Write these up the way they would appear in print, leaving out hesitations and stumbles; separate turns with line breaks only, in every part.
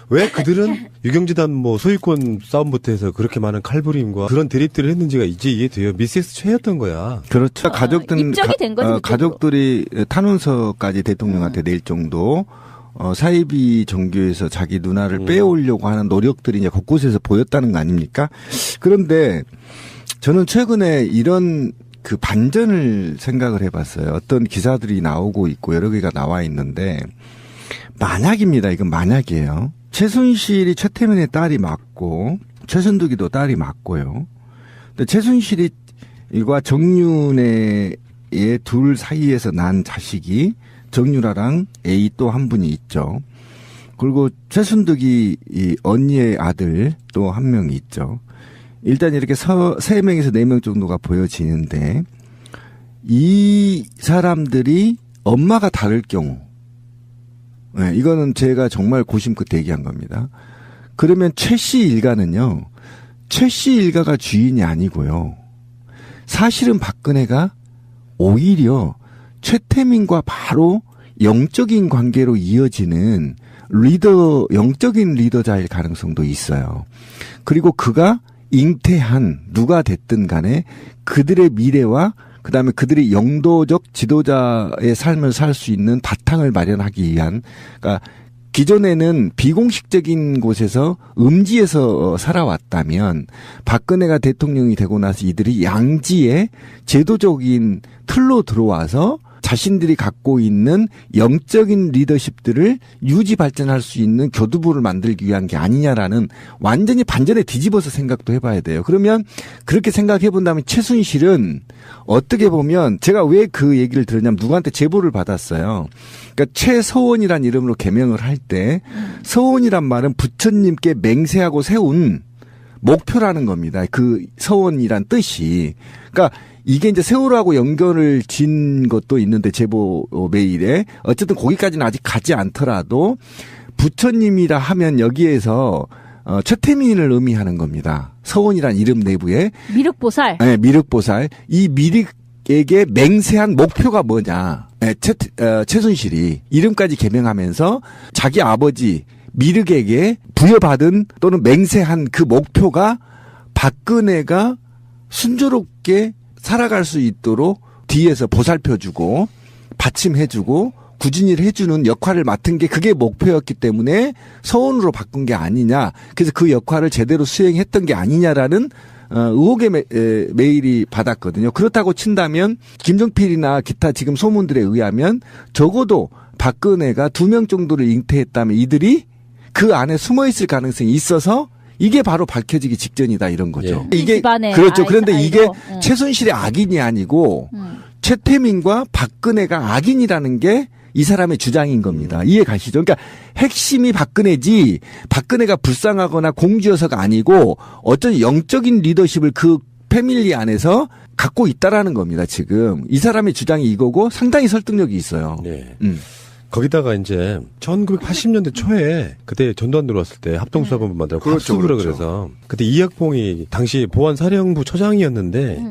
왜 그들은 유경재단 뭐 소유권 싸움부터 해서 그렇게 많은 칼부림과 그런 드립들을 했는지가 이제 이해돼요. 미세스 최였던 거야.
그렇죠.
입적이 된 거죠.
가족들이 탄원서까지 대통령한테 낼 정도 사이비 종교에서 자기 누나를 빼오려고 하는 노력들이 이제 곳곳에서 보였다는 거 아닙니까? 그런데 저는 최근에 이런 그 반전을 생각을 해봤어요. 어떤 기사들이 나오고 있고 여러 개가 나와 있는데 만약입니다. 이건 만약이에요. 최순실이 최태민의 딸이 맞고 최순득이도 딸이 맞고요. 근데 최순실이 이과 정윤회의 둘 사이에서 난 자식이 정유라랑 A 또 한 분이 있죠. 그리고 최순득이 이 언니의 아들 또 한 명이 있죠. 일단 이렇게 3명에서 4명 정도가 보여지는데 이 사람들이 엄마가 다를 경우 네, 이거는 제가 정말 고심 끝에 얘기한 겁니다. 그러면 최 씨 일가는요. 최 씨 일가가 주인이 아니고요. 사실은 박근혜가 오히려 최태민과 바로 영적인 관계로 이어지는 영적인 리더자일 가능성도 있어요. 그리고 그가 잉태한 누가 됐든 간에 그들의 미래와 그다음에 그들이 영도적 지도자의 삶을 살 수 있는 바탕을 마련하기 위한, 그러니까 기존에는 비공식적인 곳에서 음지에서 살아왔다면 박근혜가 대통령이 되고 나서 이들이 양지의 제도적인 틀로 들어와서 자신들이 갖고 있는 영적인 리더십들을 유지 발전할 수 있는 교두보를 만들기 위한 게 아니냐라는 완전히 반전에 뒤집어서 생각도 해봐야 돼요. 그러면 그렇게 생각해 본다면 최순실은 어떻게 보면 제가 왜 그 얘기를 들었냐면 누구한테 제보를 받았어요. 그러니까 최서원이란 이름으로 개명을 할 때 서원이란 말은 부처님께 맹세하고 세운 목표라는 겁니다. 그 서원이란 뜻이. 그러니까 이게 이제 세월호하고 연결을 진 것도 있는데 제보 메일에 어쨌든 거기까지는 아직 가지 않더라도 부처님이라 하면 여기에서 최태민을 의미하는 겁니다. 서원이란 이름 내부에
미륵보살.
네, 미륵보살. 이 미륵에게 맹세한 목표가 뭐냐? 네, 최순실이 이름까지 개명하면서 자기 아버지 미륵에게 부여받은 또는 맹세한 그 목표가 박근혜가 순조롭게 살아갈 수 있도록 뒤에서 보살펴주고 받침해주고 구진일 해주는 역할을 맡은 게 그게 목표였기 때문에 서원으로 바꾼 게 아니냐. 그래서 그 역할을 제대로 수행했던 게 아니냐라는 의혹의 메일이 받았거든요. 그렇다고 친다면 김종필이나 기타 지금 소문들에 의하면 적어도 박근혜가 2명 정도를 잉태했다면 이들이 그 안에 숨어 있을 가능성이 있어서 이게 바로 밝혀지기 직전이다 이런 거죠.
예.
이게 그렇죠. 그런데 이게 최순실의 악인이 아니고 최태민과 박근혜가 악인이라는 게 이 사람의 주장인 겁니다. 이해 가시죠? 그러니까 핵심이 박근혜지 박근혜가 불쌍하거나 공주여서가 아니고 어떤 영적인 리더십을 그 패밀리 안에서 갖고 있다라는 겁니다. 지금 이 사람의 주장이 이거고 상당히 설득력이 있어요.
네. 거기다가 이제 1980년대 초에 그때 전두환 들어왔을 때 합동수사본부 만들고 합수부라 그래서 그때 이학봉이 당시 보안사령부 처장이었는데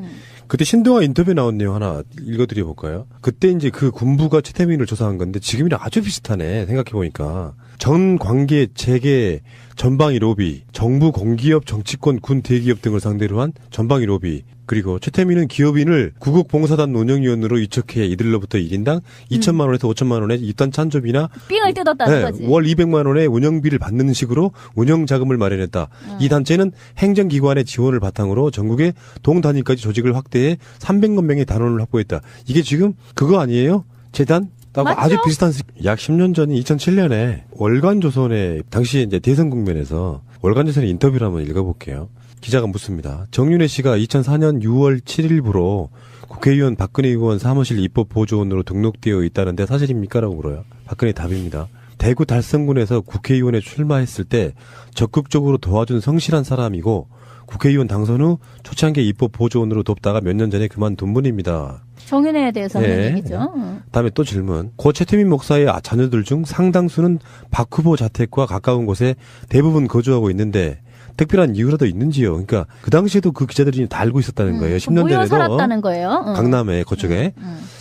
그때 신동아 인터뷰에 나온 내용 하나 읽어드려 볼까요? 그때 이제 그 군부가 최태민을 조사한 건데 지금이랑 아주 비슷하네 생각해보니까 전 관계 재계 전방위 로비, 정부 공기업 정치권 군 대기업 등을 상대로 한 전방위 로비 그리고 최태민은 기업인을 구국봉사단 운영위원으로 위촉해 이들로부터 1인당 2천만 원에서 5천만 원의 입단 찬조비나
삥을 뜯었다는 거지.
월 200만 원의 운영비를 받는 식으로 운영 자금을 마련했다. 이 단체는 행정기관의 지원을 바탕으로 전국의 동단위까지 조직을 확대해 300만 명의 단원을 확보했다. 이게 지금 그거 아니에요? 재단?
맞죠?
아주 비슷한 약 10년 전인 2007년에 월간조선의 당시 이제 대선 국면에서 월간조선의 인터뷰를 한번 읽어볼게요. 기자가 묻습니다. 정윤회 씨가 2004년 6월 7일부로 국회의원 박근혜 의원 사무실 입법보조원으로 등록되어 있다는데 사실입니까? 라고 물어요. 박근혜 답입니다. 대구 달성군에서 국회의원에 출마했을 때 적극적으로 도와준 성실한 사람이고 국회의원 당선 후 초창기 입법보조원으로 돕다가 몇 년 전에 그만둔 분입니다.
정윤회에 대해서 하는 얘기죠.
다음에 또 질문. 고 최태민 목사의 자녀들 중 상당수는 박 후보 자택과 가까운 곳에 대부분 거주하고 있는데 특별한 이유라도 있는지요. 그러니까 그 당시에도 그 기자들이 다 알고 있었다는 거예요. 10년
모여
전에도
살았다는 거예요.
강남에 그쪽에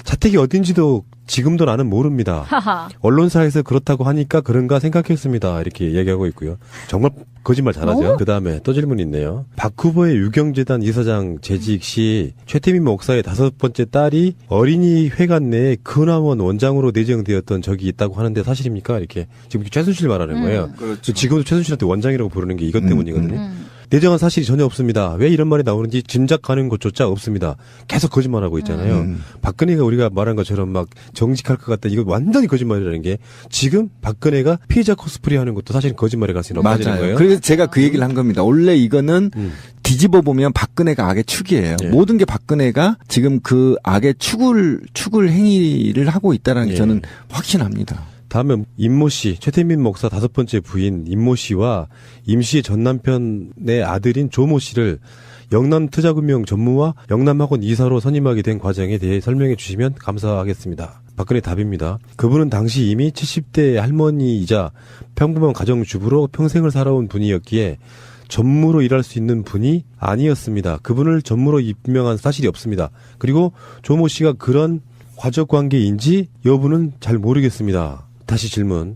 자택이 어딘지도 지금도 나는 모릅니다.
하하.
언론사에서 그렇다고 하니까 그런가 생각했습니다. 이렇게 얘기하고 있고요. 정말 거짓말 잘하죠. 그 다음에 또 질문이 있네요. 박 후보의 유경재단 이사장 재직 시 최태민 목사의 5번째 딸이 어린이 회관 내에 근황원 원장으로 내정되었던 적이 있다고 하는데 사실입니까? 이렇게 지금 최순실 말하는 거예요.
그렇죠.
지금도 최순실한테 원장이라고 부르는 게 이것 때문이거든요. 내정한 사실이 전혀 없습니다. 왜 이런 말이 나오는지 짐작하는 것조차 없습니다. 계속 거짓말하고 있잖아요. 박근혜가 우리가 말한 것처럼 막 정직할 것 같다. 이거 완전히 거짓말이라는 게 지금 박근혜가 피해자 코스프레 하는 것도 사실 거짓말에 갈 수는 없다는
맞아요.
거예요.
그래서 제가 그 얘기를 한 겁니다. 원래 이거는 뒤집어 보면 박근혜가 악의 축이에요.
예.
모든 게 박근혜가 지금 그 악의 축을 행위를 하고 있다는 게
예.
저는 확신합니다.
다음에 임모 씨, 최태민 목사 5번째 부인 임모 씨와 임 씨의 전 남편의 아들인 조모 씨를 영남투자금융 전무와 영남학원 이사로 선임하게 된 과정에 대해 설명해 주시면 감사하겠습니다. 박근혜 답입니다. 그분은 당시 이미 70대 할머니이자 평범한 가정주부로 평생을 살아온 분이었기에 전무로 일할 수 있는 분이 아니었습니다. 그분을 전무로 임명한 사실이 없습니다. 그리고 조모 씨가 그런 과적관계인지 여부는 잘 모르겠습니다. 다시 질문.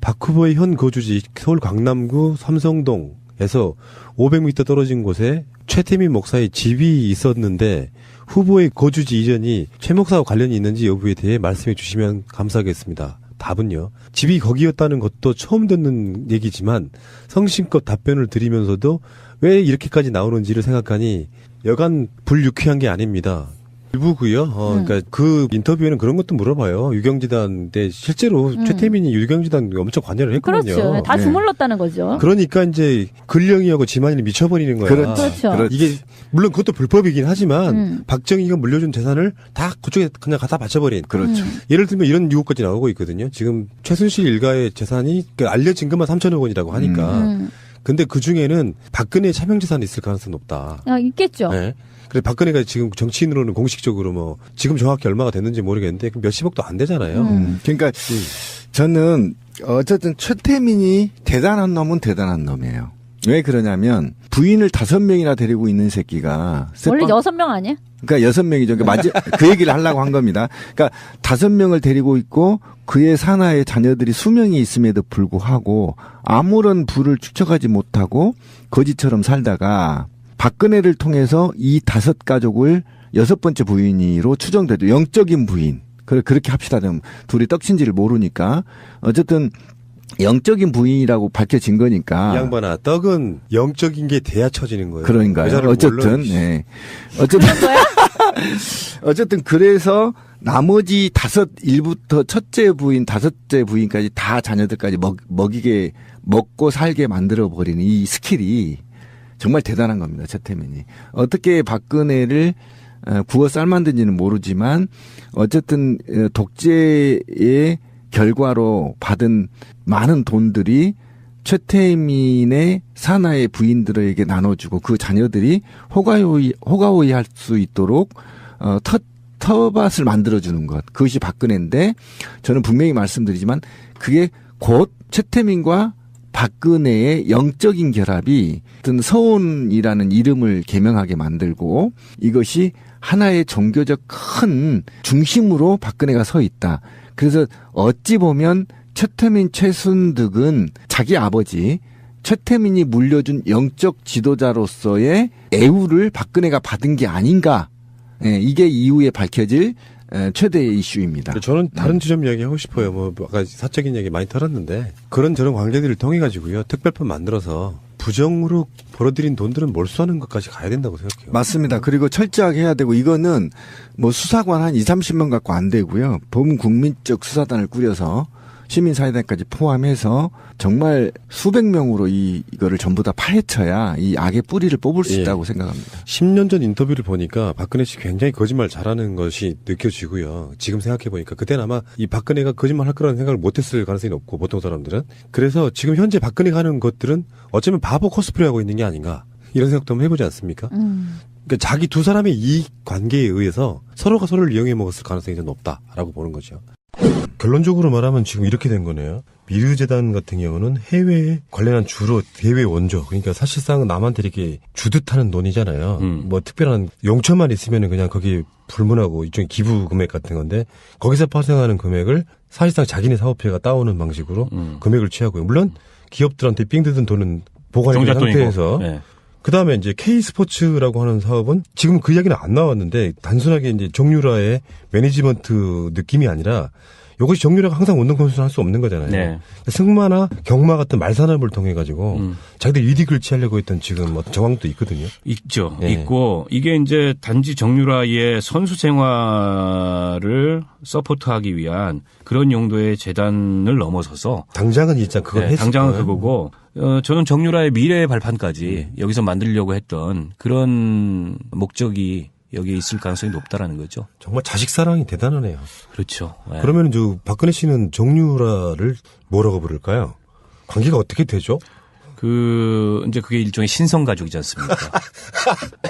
박 후보의 현 거주지 서울 강남구 삼성동에서 500m 떨어진 곳에 최태민 목사의 집이 있었는데 후보의 거주지 이전이 최 목사와 관련이 있는지 여부에 대해 말씀해 주시면 감사하겠습니다. 답은요. 집이 거기였다는 것도 처음 듣는 얘기지만 성심껏 답변을 드리면서도 왜 이렇게까지 나오는지를 생각하니 여간 불유쾌한 게 아닙니다. 일부고요. 그러니까 그 인터뷰에는 그런 것도 물어봐요. 유경재단인데 실제로 최태민이 유경재단 엄청 관여를 했거든요.
그렇죠. 다 주물렀다는 거죠.
그러니까 이제 근령이하고 지만이를 미쳐버리는 거야.
그렇죠.
이게 물론 그것도 불법이긴 하지만 박정희가 물려준 재산을 다 그쪽에 그냥 갖다 바쳐버린.
그렇죠.
예를 들면 이런 유혹까지 나오고 있거든요. 지금 최순실 일가의 재산이 알려진 것만 3천억 원이라고 하니까. 근데 그 중에는 박근혜 차명 재산이 있을 가능성이 높다.
있겠죠.
네. 그래서 박근혜가 지금 정치인으로는 공식적으로 뭐 지금 정확히 얼마가 됐는지 모르겠는데 몇십억도 안 되잖아요.
그러니까 저는 어쨌든 최태민이 대단한 놈은 대단한 놈이에요. 왜 그러냐면 부인을 5명이나 데리고 있는 새끼가
원래 6명 아니야?
그러니까 6명이죠. 그러니까 그 얘기를 하려고 한 겁니다. 그러니까 5명을 데리고 있고 그의 산하에 자녀들이 수명이 있음에도 불구하고 아무런 부를 축적하지 못하고 거지처럼 살다가 박근혜를 통해서 이 5가족을 6번째 부인으로 추정돼도 영적인 부인. 그렇게 합시다. 둘이 떡친지를 모르니까. 어쨌든 영적인 부인이라고 밝혀진 거니까.
이 양반아, 떡은 영적인 게 돼야 쳐지는 거예요.
그러니까요. 어쨌든, 네. 어쨌든 그래서 나머지 1부터 첫째 부인, 5째 부인까지 다 자녀들까지 먹고 살게 만들어버리는 이 스킬이 정말 대단한 겁니다. 최태민이. 어떻게 박근혜를 구워 삶았는지는 모르지만 어쨌든 독재의 결과로 받은 많은 돈들이 최태민의 산하의 부인들에게 나눠주고 그 자녀들이 호가호위 할 수 있도록 텃밭을 만들어주는 것. 그것이 박근혜인데 저는 분명히 말씀드리지만 그게 곧 최태민과 박근혜의 영적인 결합이 어떤 서온이라는 이름을 개명하게 만들고 이것이 하나의 종교적 큰 중심으로 박근혜가 서 있다. 그래서 어찌 보면 최태민, 최순득은 자기 아버지 최태민이 물려준 영적 지도자로서의 애우를 박근혜가 받은 게 아닌가. 이게 이후에 밝혀질 최대의 이슈입니다.
저는 다른 지점 이야기하고 싶어요. 뭐 아까 사적인 얘기 많이 털었는데 그런 저런 관계들을 통해 가지고요 특별법 만들어서 부정으로 벌어들인 돈들은 몰수하는 것까지 가야 된다고 생각해요.
맞습니다. 그리고 철저하게 해야 되고 이거는 뭐 수사관 한 2,30명 갖고 안 되고요. 범국민적 수사단을 꾸려서 시민사회단까지 포함해서 정말 수백 명으로 이거를 전부 다 파헤쳐야 이 악의 뿌리를 뽑을 수 있다고 생각합니다.
10년 전 인터뷰를 보니까 박근혜 씨 굉장히 거짓말 잘하는 것이 느껴지고요. 지금 생각해 보니까 그때는 아마 이 박근혜가 거짓말 할 거라는 생각을 못했을 가능성이 높고 보통 사람들은. 그래서 지금 현재 박근혜가 하는 것들은 어쩌면 바보 코스프레 하고 있는 게 아닌가 이런 생각도 한번 해보지 않습니까? 그러니까 자기 두 사람의 이익 관계에 의해서 서로가 서로를 이용해 먹었을 가능성이 좀 높다라고 보는 거죠. 결론적으로 말하면 지금 이렇게 된 거네요. 미르재단 같은 경우는 해외에 관련한 주로 대외 원조, 그러니까 사실상 남한테 이렇게 주듯 하는 돈이잖아요. 뭐 특별한 용처만 있으면은 그냥 거기 불문하고 일종의 기부 금액 같은 건데 거기서 파생하는 금액을 사실상 자기네 사업체가 따오는 방식으로 금액을 취하고요. 물론 기업들한테 삥 뜯은 돈은 보관이 된 상태에서
네.
그다음에 이제 K스포츠라고 하는 사업은 지금 그 이야기는 안 나왔는데 단순하게 이제 정유라의 매니지먼트 느낌이 아니라 이것이 정유라가 항상 원동 컨설을 할 수 없는 거잖아요.
네.
승마나 경마 같은 말산업을 통해 가지고 자기들 이득을 취하려고 했던 지금 어떤 정황도 있거든요.
있죠.
네.
있고 이게 이제 단지 정유라의 선수 생활을 서포트하기 위한 그런 용도의 재단을 넘어서서
당장은 진짜 그걸
네,
했을
당장은
거예요.
그거고 저는 정유라의 미래의 발판까지 여기서 만들려고 했던 그런 목적이 여기에 있을 가능성이 높다라는 거죠.
정말 자식 사랑이 대단하네요.
그렇죠. 네.
그러면 저 박근혜 씨는 정유라를 뭐라고 부를까요? 관계가 어떻게 되죠?
이제 그게 일종의 신성가족이지 않습니까?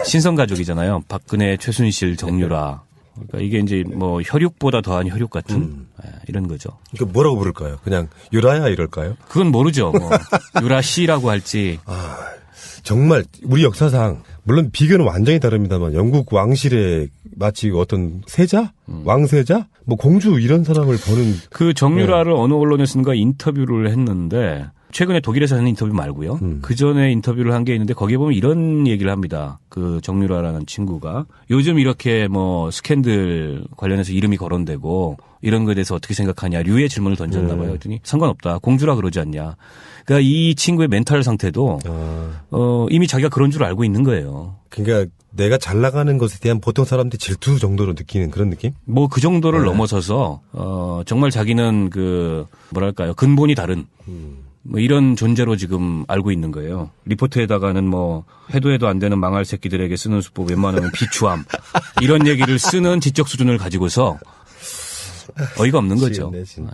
신성가족이잖아요. 박근혜, 최순실, 정유라. 그러니까 이게 이제 뭐 혈육보다 더한 혈육 같은 이런 거죠.
그러니까 뭐라고 부를까요? 그냥 유라야 이럴까요?
그건 모르죠. 뭐 유라 씨라고 할지.
정말 우리 역사상 물론 비교는 완전히 다릅니다만 영국 왕실의 마치 어떤 세자, 왕세자, 뭐 공주 이런 사람을 보는
그 정유라를 어느 언론에선가 인터뷰를 했는데 최근에 독일에서 하는 인터뷰 말고요. 그 전에 인터뷰를 한 게 있는데 거기에 보면 이런 얘기를 합니다. 그 정유라라는 친구가 요즘 이렇게 뭐 스캔들 관련해서 이름이 거론되고 이런 거에 대해서 어떻게 생각하냐 류의 질문을 던졌나 봐요. 그랬더니 상관없다. 공주라 그러지 않냐. 그러니까 이 친구의 멘탈 상태도 이미 자기가 그런 줄 알고 있는 거예요.
그러니까 내가 잘 나가는 것에 대한 보통 사람들이 질투 정도로 느끼는 그런 느낌?
뭐 그 정도를 넘어서서 정말 자기는 뭐랄까요 근본이 다른 뭐 이런 존재로 지금 알고 있는 거예요. 리포트에다가는 뭐 해도 안 되는 망할 새끼들에게 쓰는 수법 웬만하면 비추함 이런 얘기를 쓰는 지적 수준을 가지고서 어이가 없는 거죠.
미치겠네, 진짜.